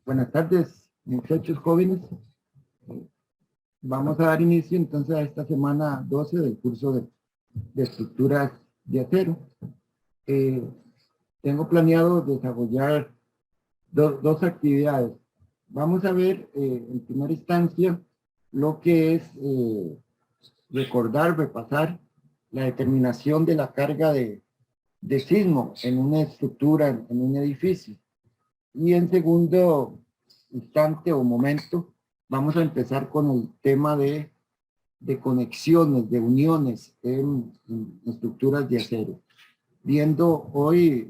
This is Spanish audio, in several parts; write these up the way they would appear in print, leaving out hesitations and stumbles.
Buenas tardes, muchachos jóvenes. Vamos a dar inicio entonces a esta semana 12 del curso de estructuras de acero. Tengo planeado desarrollar dos actividades. Vamos a ver en primera instancia lo que es recordar, repasar la determinación de la carga de sismo en una estructura, en un edificio. Y en segundo instante o momento, vamos a empezar con el tema de conexiones, de uniones en estructuras de acero. Viendo hoy,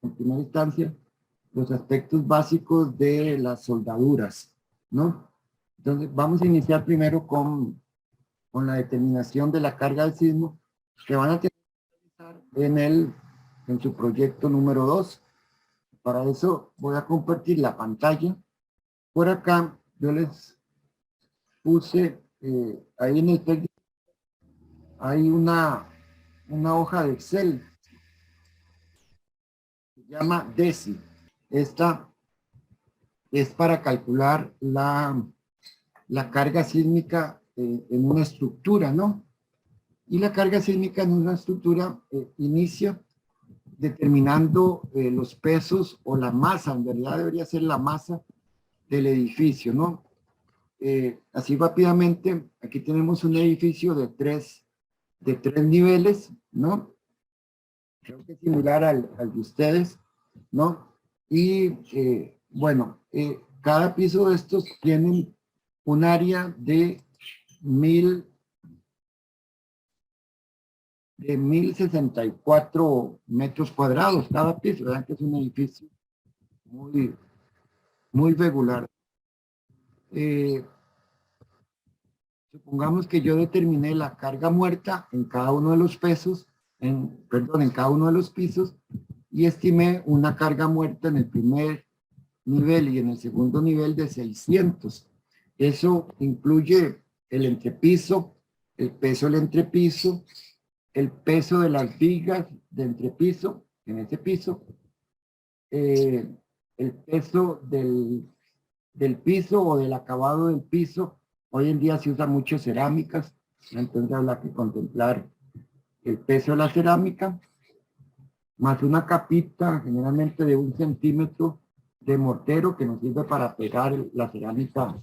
en primera instancia, los aspectos básicos de las soldaduras, ¿no? Entonces, vamos a iniciar primero con la determinación de la carga del sismo, que van a tener que realizar en su proyecto número 2. Para eso voy a compartir la pantalla. Por acá yo les puse, ahí en el texto, hay una hoja de Excel. Se llama DESI. Esta es para calcular la carga sísmica en una estructura, ¿no? Y la carga sísmica en una estructura inicia determinando los pesos o la masa, en realidad debería ser la masa del edificio, ¿no? Así rápidamente, aquí tenemos un edificio de tres niveles, ¿no? Creo que es similar al de ustedes, ¿no? Y bueno, cada piso de estos tienen un área de 1064 metros cuadrados cada piso. Vean que es un edificio muy regular. Supongamos que yo determiné la carga muerta en cada uno de los pesos, en cada uno de los pisos, y estimé una carga muerta en el primer nivel y en el segundo nivel de 600. Eso incluye el entrepiso, el peso del entrepiso, el peso de las vigas de entrepiso en ese piso, el peso del piso o del acabado del piso. Hoy en día se usa mucho cerámicas, entonces habrá que contemplar el peso de la cerámica, más una capita generalmente de 1 centímetro de mortero que nos sirve para pegar la cerámica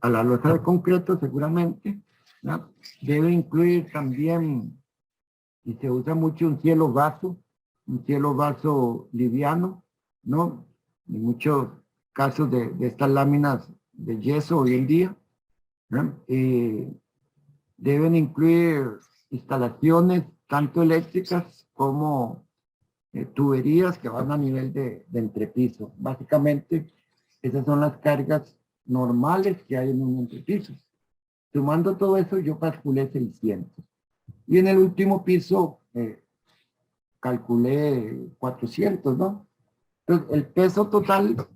a la losa de concreto seguramente, ¿no? Debe incluir también, y se usa mucho, un cielo vaso liviano, ¿no? En muchos casos de estas láminas de yeso hoy en día, ¿no? Deben incluir instalaciones tanto eléctricas como tuberías que van a nivel de entrepiso. Básicamente, esas son las cargas normales que hay en un entrepiso. Sumando todo eso, yo calculé 600. Y en el último piso, calculé 400, ¿no? Entonces, el peso total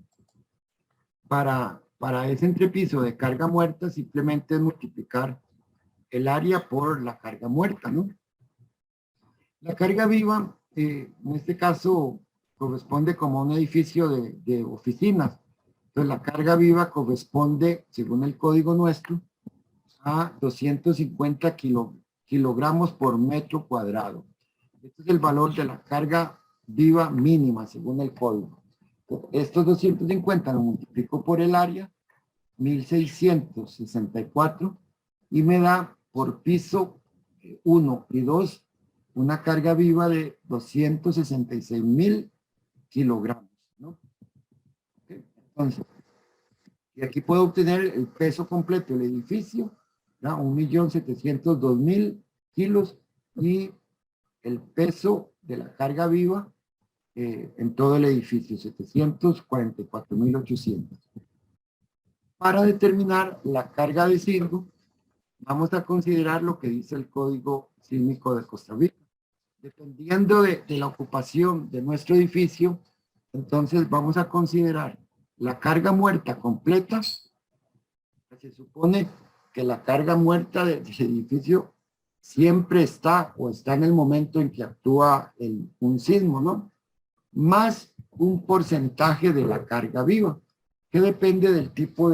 para ese entrepiso de carga muerta simplemente es multiplicar el área por la carga muerta, ¿no? La carga viva, en este caso, corresponde como a un edificio de oficinas. Entonces, la carga viva corresponde, según el código nuestro, a 250 kilogramos por metro cuadrado. Este es el valor de la carga viva mínima, según el código. Estos 250 lo multiplico por el área, 1664, y me da por piso 1 y 2 una carga viva de 266,000 kilogramos, ¿no? Okay. Entonces, y aquí puedo obtener el peso completo del edificio, ¿no? 1.702.000 kilos, y el peso de la carga viva en todo el edificio, 744.800. Para determinar la carga de sismo, vamos a considerar lo que dice el Código Sísmico de Costa Rica. Dependiendo de la ocupación de nuestro edificio, entonces vamos a considerar la carga muerta completa. Se supone que la carga muerta del edificio siempre está en el momento en que actúa un sismo, ¿no? Más un porcentaje de la carga viva. que depende del tipo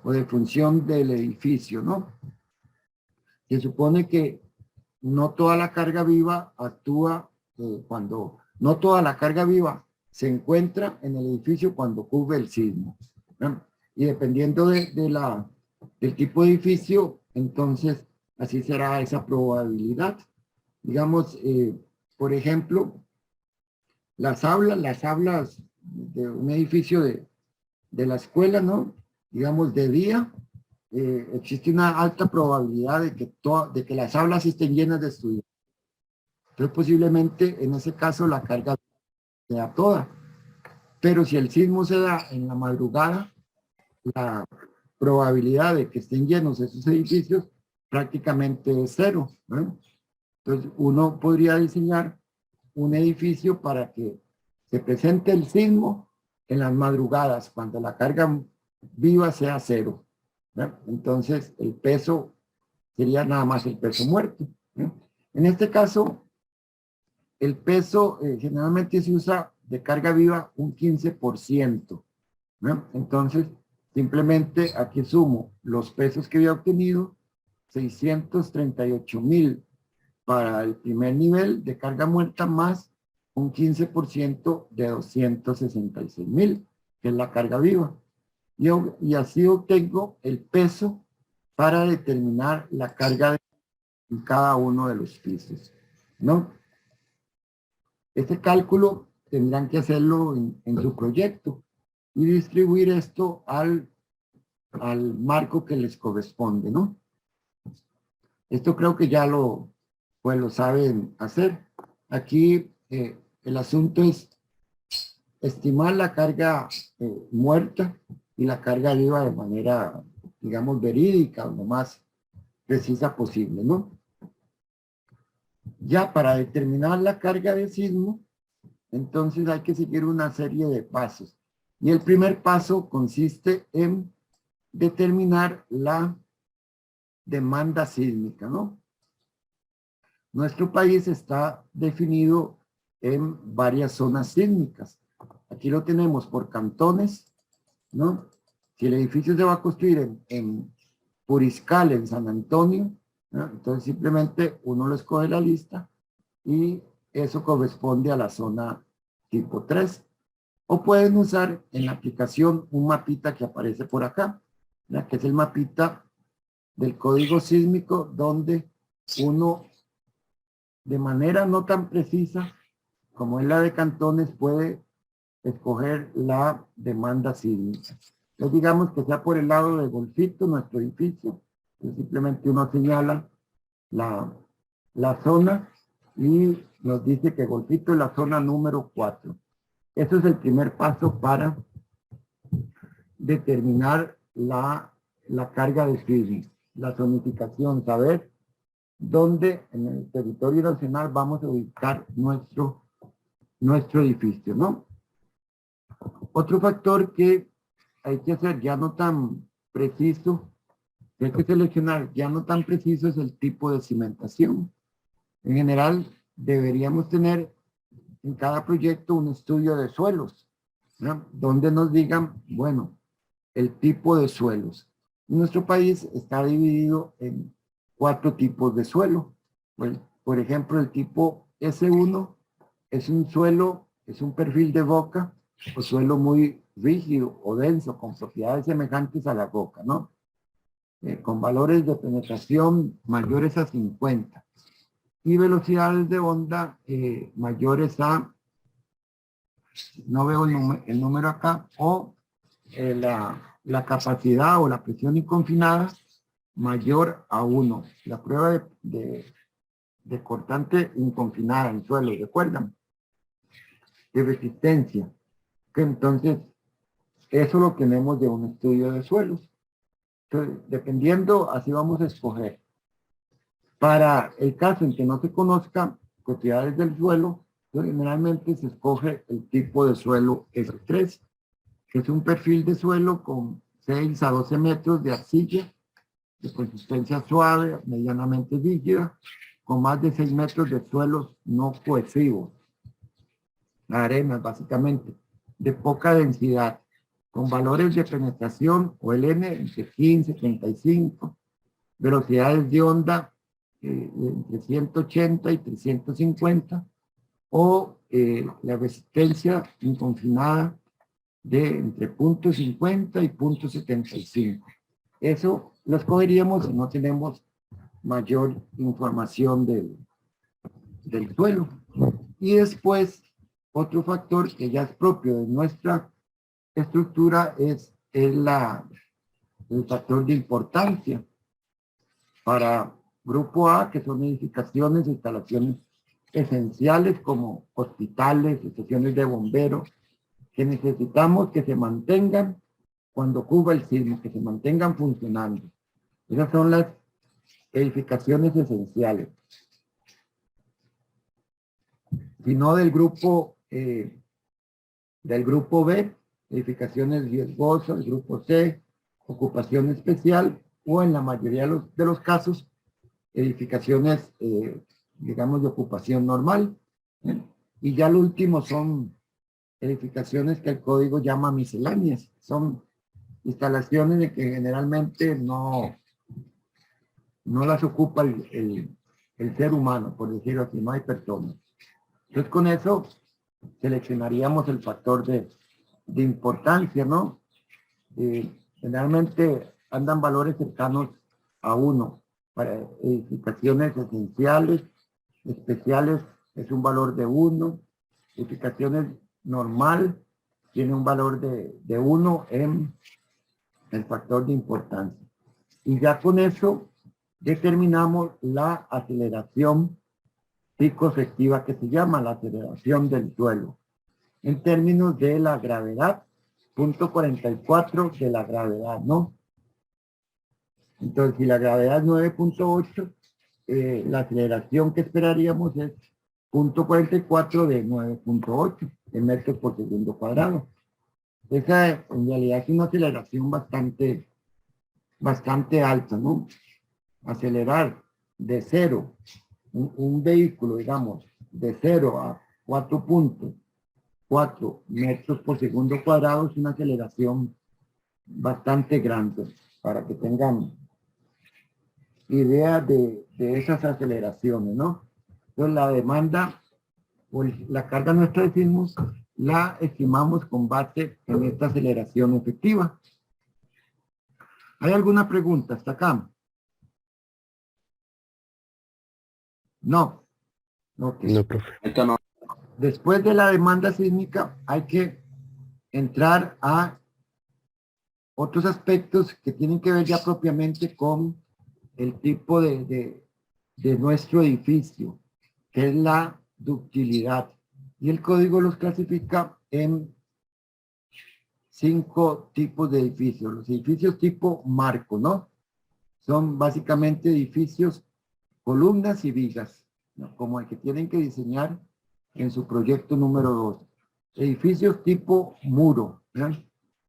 o de función del edificio, ¿no? Se supone que no toda la carga viva actúa no toda la carga viva se encuentra en el edificio cuando ocurre el sismo, ¿no? Y dependiendo del tipo de edificio, entonces así será esa probabilidad. Digamos, por ejemplo, las aulas de un edificio de la escuela, ¿no? Digamos, de día, existe una alta probabilidad de que las aulas estén llenas de estudiantes. Entonces, posiblemente, en ese caso, la carga sea toda. Pero si el sismo se da en la madrugada, la probabilidad de que estén llenos esos edificios prácticamente es cero, ¿no? Entonces, uno podría diseñar un edificio para que se presente el sismo en las madrugadas, cuando la carga viva sea cero, ¿no? Entonces, el peso sería nada más el peso muerto, ¿no? En este caso, el peso generalmente se usa de carga viva un 15%, ¿no? Entonces, simplemente aquí sumo los pesos que había obtenido, 638,000 para el primer nivel de carga muerta más un 15% de 266,000, que es la carga viva. Y así obtengo el peso para determinar la carga en cada uno de los pisos, ¿no? Este cálculo tendrán que hacerlo en su proyecto y distribuir esto al marco que les corresponde, ¿no? Esto creo que ya lo saben hacer. Aquí el asunto es estimar la carga muerta y la carga viva de manera, digamos, verídica o lo más precisa posible, ¿no? Ya para determinar la carga de sismo, entonces hay que seguir una serie de pasos. Y el primer paso consiste en determinar la demanda sísmica, ¿no? Nuestro país está definido en varias zonas sísmicas. Aquí lo tenemos por cantones, ¿no? Si el edificio se va a construir en Puriscal, en San Antonio, ¿no? Entonces simplemente uno lo escoge la lista y eso corresponde a la zona tipo 3. O pueden usar en la aplicación un mapita que aparece por acá, ¿ya? Que es el mapita del código sísmico, donde uno de manera no tan precisa como es la de cantones puede escoger la demanda sísmica. Entonces digamos que sea por el lado de Golfito, nuestro edificio, entonces simplemente uno señala la zona y nos dice que Golfito es la zona número 4. Eso es el primer paso para determinar la carga de sísmica, la zonificación, saber dónde en el territorio nacional vamos a ubicar nuestro edificio, ¿no? Otro factor que hay que hacer ya no tan preciso, que hay que seleccionar ya no tan preciso, es el tipo de cimentación. En general, deberíamos tener en cada proyecto un estudio de suelos, ¿no? Donde nos digan, bueno, el tipo de suelos. Nuestro país está dividido en 4 tipos de suelo. Pues, por ejemplo, el tipo S1 es un suelo, es un perfil de roca o suelo muy rígido o denso, con propiedades semejantes a la roca, ¿no? Con valores de penetración mayores a 50 y velocidades de onda mayores a, no veo el número acá, o la capacidad o la presión inconfinada mayor a 1. La prueba de cortante inconfinada en suelo, ¿recuerdan? De resistencia. Que entonces, eso lo tenemos de un estudio de suelos. Entonces, dependiendo, así vamos a escoger. Para el caso en que no se conozca propiedades del suelo, generalmente se escoge el tipo de suelo S3, que es un perfil de suelo con 6 a 12 metros de arcilla, de consistencia suave, medianamente rígida, con más de 6 metros de suelos no cohesivos, arenas básicamente, de poca densidad, con valores de penetración o el N entre 15, 35, velocidades de onda entre 180 y 350, o la resistencia inconfinada de entre 0.50 y 0.75. Eso lo escogeríamos si no tenemos mayor información del suelo. Y después, otro factor que ya es propio de nuestra estructura es el factor de importancia. Para grupo A, que son edificaciones, instalaciones esenciales como hospitales, estaciones de bomberos, que necesitamos que se mantengan cuando ocurra el sismo, que se mantengan funcionando. Esas son las edificaciones esenciales. Si no del grupo B, edificaciones riesgosas, grupo C, ocupación especial, o en la mayoría de los casos, edificaciones, digamos, de ocupación normal. Y ya lo último son edificaciones que el código llama misceláneas. Son instalaciones de que generalmente no las ocupa el ser humano, por decirlo así, no hay personas. Entonces con eso seleccionaríamos el factor de importancia, ¿no? Generalmente andan valores cercanos a 1. Para edificaciones esenciales, especiales es un valor de 1. Edificaciones normal tiene un valor de 1 en el factor de importancia. Y ya con eso determinamos la aceleración psicoefectiva, que se llama la aceleración del suelo, en términos de la gravedad, 0.44 de la gravedad, ¿no? Entonces, si la gravedad es 9.8, la aceleración que esperaríamos es 0.44 de 9.8 de metros por segundo cuadrado. Esa en realidad es una aceleración bastante alta, ¿no? Acelerar de 0 un vehículo, digamos, de 0 a 4.4 metros por segundo cuadrado es una aceleración bastante grande, para que tengan idea de esas aceleraciones, ¿no? Entonces la demanda o la carga nuestra de sismos la estimamos con base en esta aceleración efectiva. ¿Hay alguna pregunta hasta acá? No. Okay. No, profe. Después de la demanda sísmica hay que entrar a otros aspectos que tienen que ver ya propiamente con el tipo de nuestro edificio, que es la ductilidad. Y el código los clasifica en 5 tipos de edificios. Los edificios tipo marco, ¿no? Son básicamente edificios, columnas y vigas, ¿no? Como el que tienen que diseñar en su proyecto número 2. Edificios tipo muro, ¿no?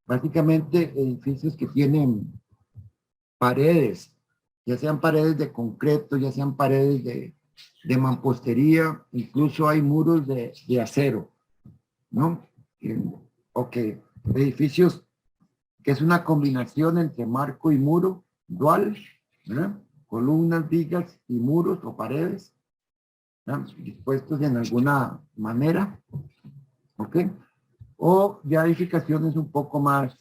Básicamente edificios que tienen paredes, ya sean paredes de concreto, ya sean paredes de mampostería, incluso hay muros de acero, ¿no? Ok, edificios que es una combinación entre marco y muro, dual, ¿verdad? Columnas, vigas y muros o paredes, ¿verdad? Dispuestos en alguna manera, ¿ok? O ya edificaciones un poco más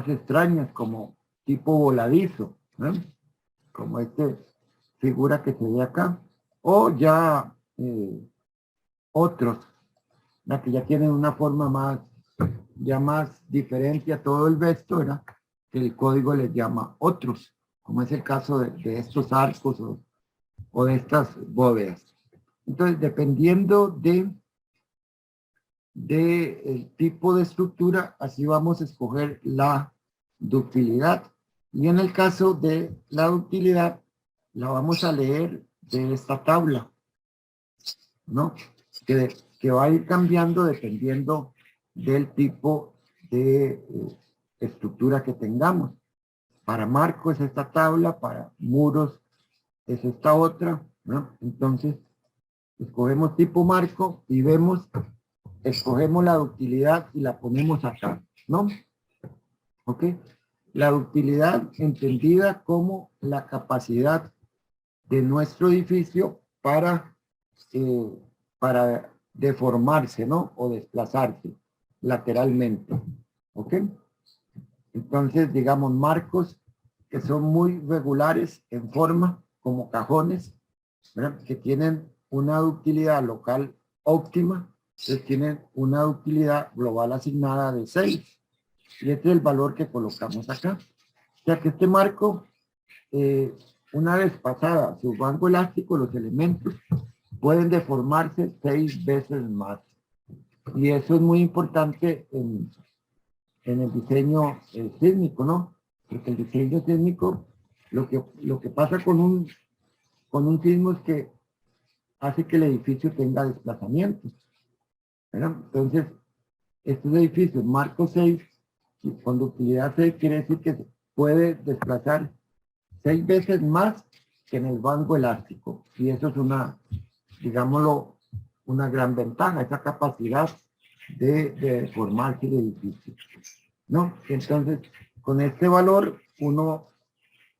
extrañas, como tipo voladizo, ¿verdad? Como esta figura que se ve acá, o ya otros, ¿verdad? Que ya tienen una forma más diferente a todo el resto, ¿verdad? Que el código les llama otros, como es el caso de estos arcos o de estas bóvedas. Entonces, dependiendo el tipo de estructura, así vamos a escoger la ductilidad. Y en el caso de la ductilidad, la vamos a leer de esta tabla, ¿no? Que va a ir cambiando dependiendo del tipo de estructura que tengamos. Para marco es esta tabla, para muros es esta otra, ¿no? Entonces, escogemos tipo marco y vemos escogemos la ductilidad y la ponemos acá, ¿no? ¿Ok? La ductilidad entendida como la capacidad de nuestro edificio para deformarse, ¿no? O desplazarse lateralmente, ¿ok? Entonces, digamos, marcos que son muy regulares en forma, como cajones, ¿verdad? Que tienen una ductilidad local óptima, entonces tienen una ductilidad global asignada de 6. Y este es el valor que colocamos acá. O sea que este marco, una vez pasada su rango elástico, los elementos pueden deformarse 6 veces más. Y eso es muy importante en el diseño sísmico, ¿no? Porque el diseño sísmico, lo que pasa con un sismo es que hace que el edificio tenga desplazamientos, ¿verdad? Entonces, estos edificios, marco 6, con ductilidad 6, quiere decir que se puede desplazar 6 veces más que en el banco elástico. Y eso es una, digámoslo, una gran ventaja, esa capacidad de formarse el edificio, ¿no? Entonces, con este valor, uno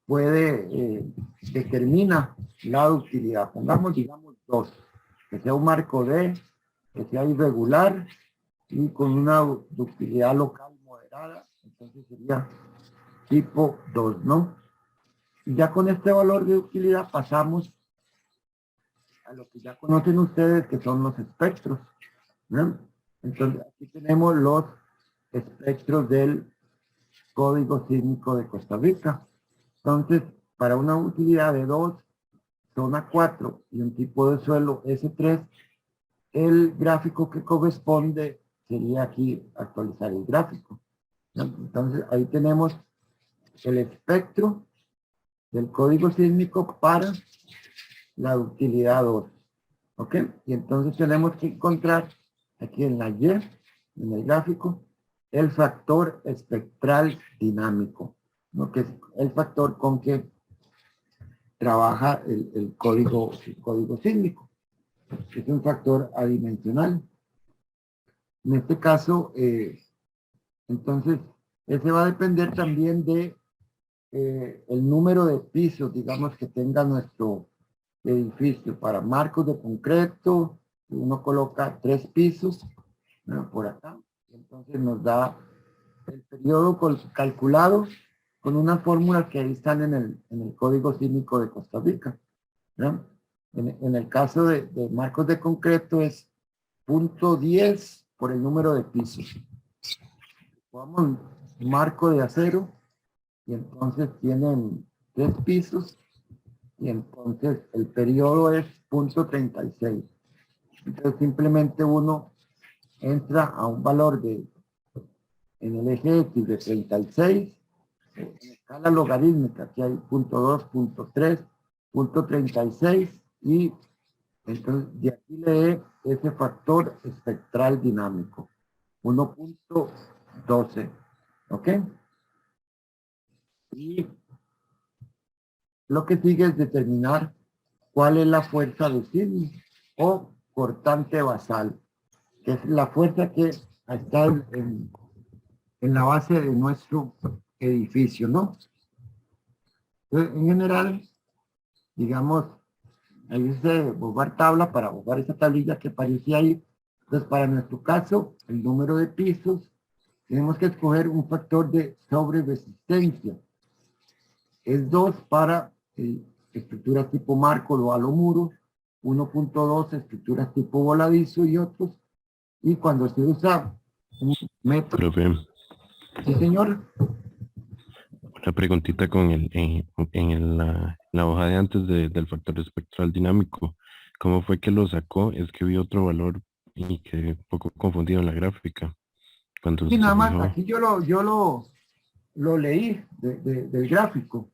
puede, determina la ductilidad. Pongamos, digamos, 2, que sea un marco D, que sea irregular y con una ductilidad local moderada, entonces sería tipo 2, ¿no? Y ya con este valor de ductilidad pasamos a lo que ya conocen ustedes, que son los espectros, ¿no? Entonces aquí tenemos los espectros del Código Sísmico de Costa Rica. Entonces, para una utilidad de 2, zona 4 y un tipo de suelo S3, el gráfico que corresponde sería aquí actualizar el gráfico, ¿no? Entonces, ahí tenemos el espectro del código sísmico para la ductilidad 2. ¿Ok? Y entonces tenemos que encontrar aquí en la Y, en el gráfico, el factor espectral dinámico, ¿no? Que es el factor con que trabaja el código sísmico. Es un factor adimensional. En este caso, entonces, ese va a depender también de el número de pisos, digamos, que tenga nuestro edificio. Para marcos de concreto, uno coloca 3 pisos, ¿no? Por acá. Entonces nos da el periodo calculado con una fórmula que ahí están en el Código Sísmico de Costa Rica, ¿no? En el caso de marcos de concreto es 0.10 por el número de pisos. Vamos, marco de acero, y entonces tienen 3 pisos, y entonces el periodo es 0.36. Entonces simplemente uno entra a un valor en el eje X de 36, en escala logarítmica, que hay 0.2, 0.3, 0.36, y entonces de aquí lee ese factor espectral dinámico, 1.12, ¿ok? Y lo que sigue es determinar cuál es la fuerza de sismo o cortante basal, que es la fuerza que está en la base de nuestro edificio, ¿no? Entonces, en general, digamos, ahí dice borrar tabla para borrar esa tablilla que aparece ahí. Entonces, para nuestro caso, el número de pisos, tenemos que escoger un factor de sobreresistencia. Es 2 para estructuras tipo marco o halo muro, 1.2 estructuras tipo voladizo y otros. Y cuando se usa un método... Profe, Sí, señor. una preguntita con la hoja de antes del factor espectral dinámico. ¿Cómo fue que lo sacó? Es que vi otro valor y quedé un poco confundido en la gráfica. Cuando Y se nada más, fijó, aquí yo lo leí del gráfico.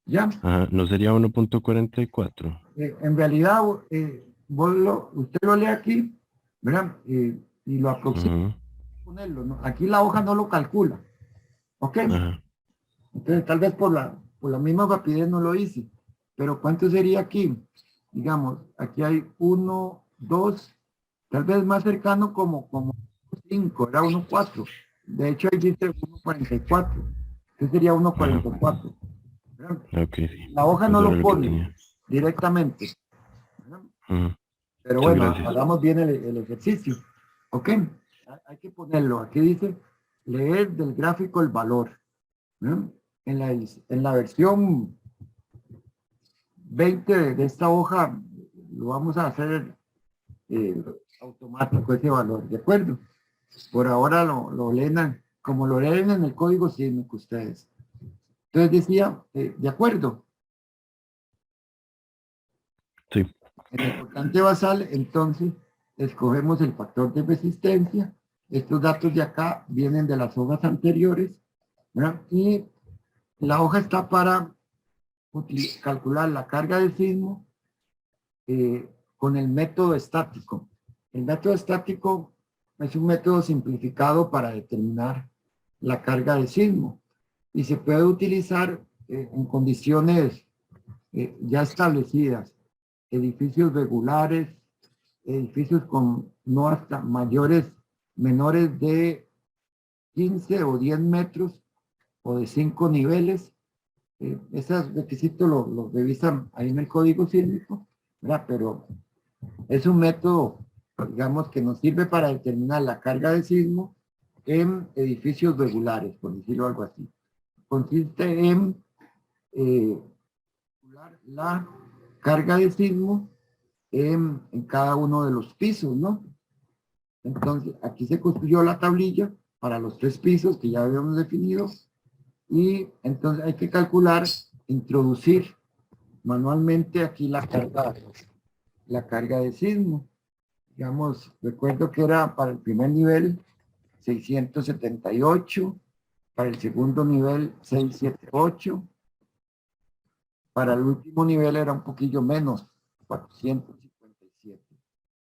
¿Ya? ajá, ¿no sería 1.44? En realidad, usted lo lee aquí, ¿verdad? Y lo aproxima Ujú, a ponerlo, ¿no? Aquí la hoja no lo calcula, ¿ok? ajá, Entonces, tal vez por la misma rapidez no lo hice. Pero ¿cuánto sería aquí? Digamos, aquí hay 1, 2, Tal vez más cercano como 5, era 1.4. De hecho, ahí dice 1.44. Este sería Ajá. 1.44. ¿Verdad? Ok, sí. La hoja no Eso era lo lo que pone tenía. directamente, ¿verdad? Ujú. Pero Muchas bueno, gracias. hagamos bien el ejercicio. ¿Ok? Hay que ponerlo. Aquí dice leer del gráfico el valor. ¿No? En la versión 20 de esta hoja lo vamos a hacer eh, automático ese valor, ¿de acuerdo? Por ahora lo leen, como lo leen en el código sísmico ustedes. Entonces decía, de acuerdo, Sí. en el cortante basal, entonces escogemos el factor de resistencia. Estos datos de acá vienen de las hojas anteriores, ¿verdad? Y la hoja está para calcular la carga de sismo con el método estático. El método estático es un método simplificado para determinar la carga de sismo y se puede utilizar en condiciones ya establecidas, edificios regulares, edificios con no hasta menores de 15 o 10 metros o de 5 niveles. Esos requisitos los revisan ahí en el código sísmico, ¿verdad? Pero es un método, digamos, que nos sirve para determinar la carga de sismo en edificios regulares, por decirlo algo así. Consiste en eh, la carga de sismo en cada uno de los pisos, ¿no? Entonces, aquí se construyó la tablilla para los 3 pisos que ya habíamos definido y entonces hay que calcular, introducir manualmente aquí la carga de sismo. Digamos, recuerdo que era para el primer nivel 678, para el segundo nivel 678, para el último nivel era un poquillo menos, 457.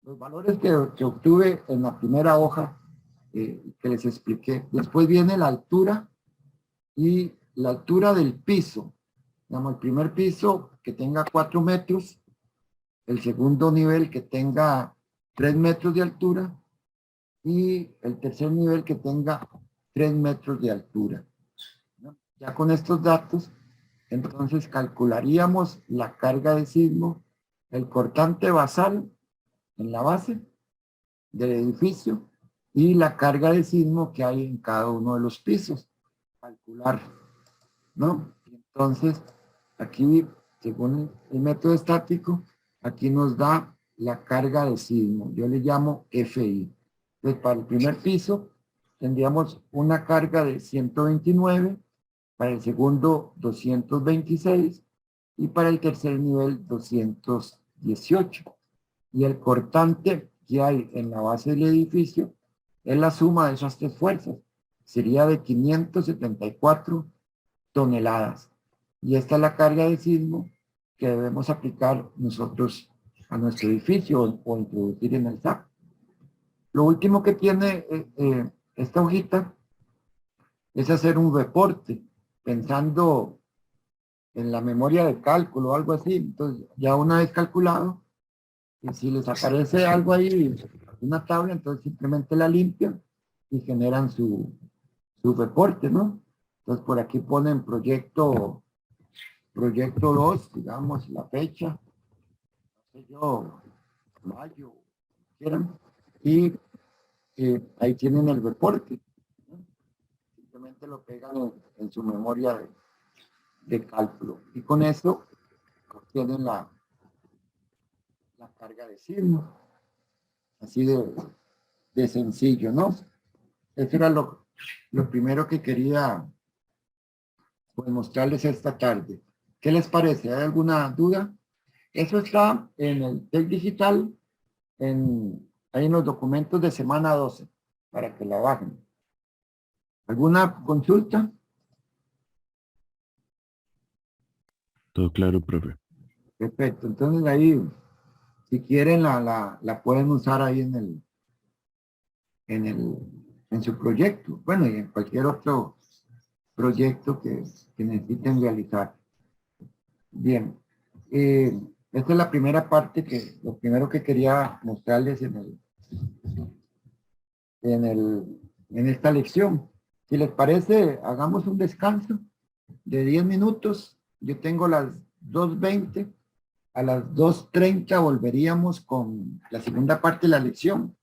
Los valores que obtuve en la primera hoja que les expliqué. Después viene la altura y la altura del piso. Digamos, el primer piso que tenga 4 metros, el segundo nivel que tenga 3 metros de altura y el tercer nivel que tenga 3 metros de altura, ¿no? Ya con estos datos, entonces calcularíamos la carga de sismo, el cortante basal en la base del edificio y la carga de sismo que hay en cada uno de los pisos. Calcular, ¿no? Entonces, aquí, según el método estático, aquí nos da la carga de sismo. Yo le llamo FI. Entonces, para el primer piso, tendríamos una carga de 129, para el segundo 226 y para el tercer nivel 218. Y el cortante que hay en la base del edificio es la suma de esas 3 fuerzas. Sería de 574 toneladas. Y esta es la carga de sismo que debemos aplicar nosotros a nuestro edificio o introducir en el SAP. Lo último que tiene esta hojita es hacer un reporte pensando en la memoria de cálculo o algo así. Entonces, ya una vez calculado, y si les aparece algo ahí, una tabla, entonces simplemente la limpian y generan su reporte, ¿no? Entonces, por aquí ponen proyecto 2, digamos, la fecha, no sé yo, mayo, quieran, y ahí tienen el reporte, ¿no? Simplemente lo pegan en su memoria de cálculo. Y con eso obtienen la carga de sismo. Así de sencillo, ¿no? Eso era lo primero que quería pues, mostrarles esta tarde. ¿Qué les parece? ¿Hay alguna duda? Eso está en el TEC Digital, ahí en los documentos de semana 12, para que la bajen. ¿Alguna consulta? Todo claro, profe. Perfecto. Entonces ahí, si quieren, la pueden usar ahí en su proyecto. Bueno, y en cualquier otro proyecto que necesiten realizar. Bien. Esta es la primera parte lo primero que quería mostrarles en esta lección. Si les parece, hagamos un descanso de 10 minutos. Yo tengo las 2:20. A las 2:30 volveríamos con la segunda parte de la lección.